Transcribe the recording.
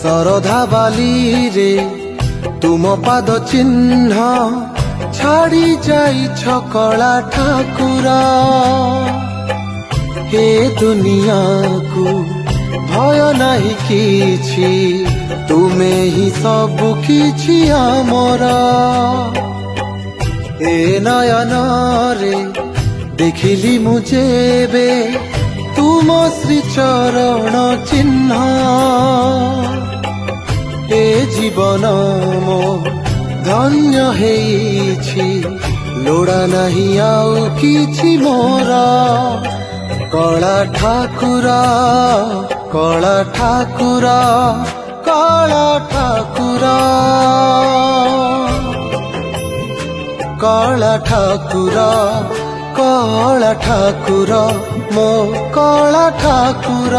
सरधा बाली रे तुम पाद चिन्ह छाड़ी जाई कला ठाकुर हे दुनिया को भय नहीं किछि तुमे ही सब किछि आमर ए नयन रे देखिली मुझे तुम श्री चरण चिन्ह ए जीवन मो धन्य हेछि लोड़ा नहीं आउ किछि मोर कला ठाकुर कला ठाकुर कला ठाकुर कला ठाकुर कला ठाकुर मो कला ठाकुर।